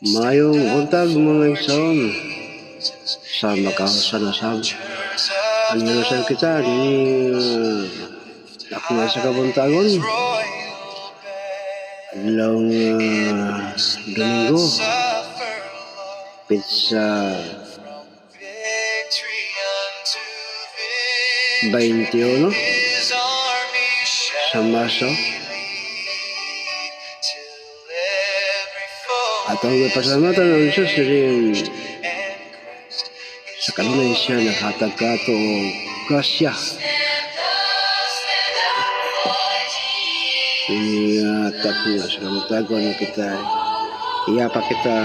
Mayong untag mga igsoon sa makahusan-husan. Anilusan kita ni ako na sa kabuntagon. Adlong Domingo. Pizza 21 sa Marso. At ang pasalamatan ng Diyos rin sa kanunay siya naghatag ka ito o grasya. Iniatap niya sa kamatagon na kita. Iyapa kita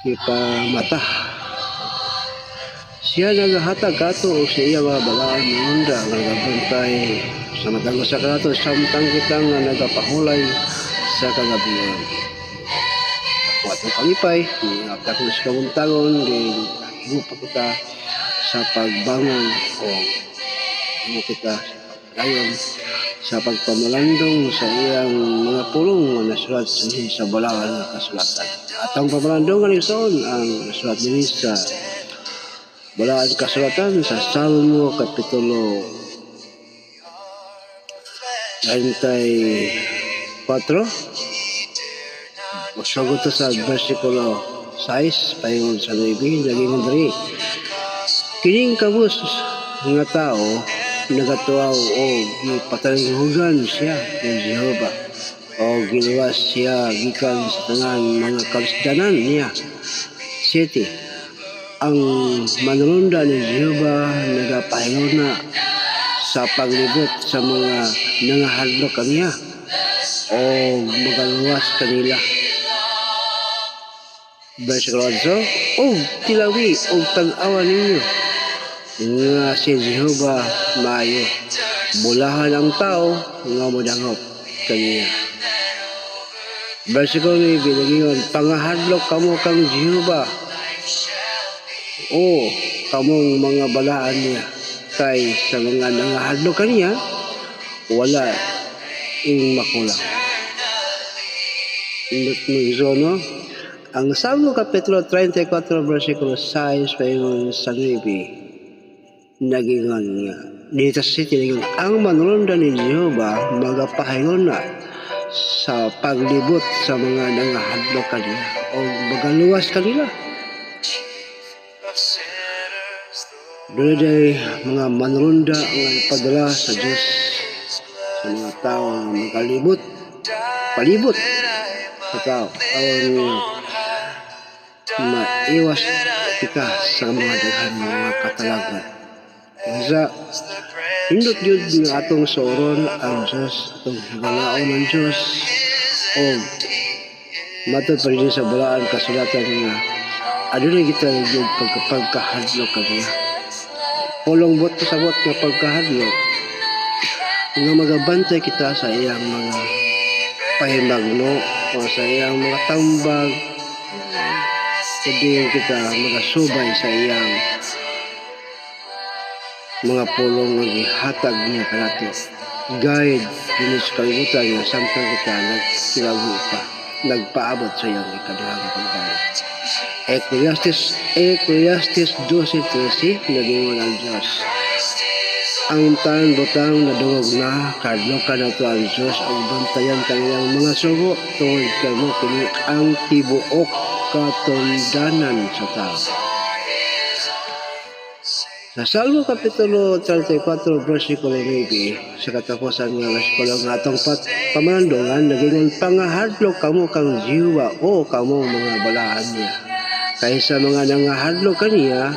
ipamata. Siya naghatag ka ito o sa iya mga balaan ng onda. Nagabantay sa matangos sa kato. Samtang kitang nagapahulay sa kagabihan. Ako atong kalipay, after ko sa kabuntagon, hinupa kita sa pagbangon o kita ayon sa pagpamalandong sa iyang mga pulong na nasulat sa balangan ng kasulatan. At ang pamalandong ng isoon ang nasulat din sa balangan ng kasulatan sa Salmo Kapitulo 34. Masagot sa versikulo 6 payon sa 9 naging dari. Kining kabus nga tao nagatuaw o gipatalinghugan siya ng Jehova o giluwas siya gikan sa tanang mga kalusdanan niya. 7. Ang manulunda ni Jehova nagapahilona sa paglibot sa mga nangahadlok kaniya o magaluwas kanila. Versikulo 8. O tilawi o tag-awa ninyo nga si Jehova maayo. Bulahan ang tao nga modangop kaniya. Versikulo 9. Binagingon, pangahadlok kamo kang Jehova o kamong mga balaan niya. Kay sa mga nangahadlok kaniya wala ing makulang. Indot mo isono ang Salmo Kapitulo 34 versikulo 6 payon sa 9 nagingon niya dito sa city ang manulunda ni Jehova magapahayon na sa paglibot sa mga nangahadlok kaniya o magaluwas kanila. Doon ay mga manrunda ang padala sa Diyos sa mga tao na magkalibot, palibot sa tao. Ang maiwas kita sa mga daghan mga katalagan. Sa hindot yun ng atong soron ang Diyos, atong higalaon ng Diyos o matod pa rin sa balaan kasulatan nga adunay kita yung pagkahadlok kaniya. Pulong bot sa bot na pagkahadlok nga magabantay kita sa iyang mga pahimagno o sa iyang mga tambag hindi kita magasubay sa iyang mga pulong nga gihatag niya kanato guide din sa kalibutan nga samtang kita nagsilawi pa nagpaabot sa iyang ikaduhang pagkain. Ecclesiastes 12:13 nagingon ang Diyos. Ang tanan butang nadungog na kadlokan na to ang Diyos ang bantayan kanilang mga sugo tungod kamo kini ang tibuok katondanan sa tao. Sa Salmo Kapitulo 34 versikulo 9 sa katapusan nga versikulo nga atong pamalandongan nagingon pangahadlok kamo kang Jehova o kamong mga balaan niya. Kaysa mga nangahadlok kaniya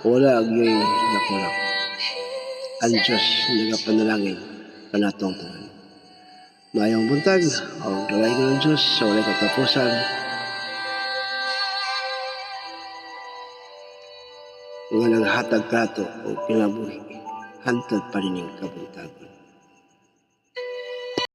wala agyoy nakulang. Ang Diyos nagapanalangin kanatong tanan. Mayong buntag o dalay ng Diyos sa walay katapusan. Nga naghatag kato o pinabuhi hantod pa rin yung kabuntagon.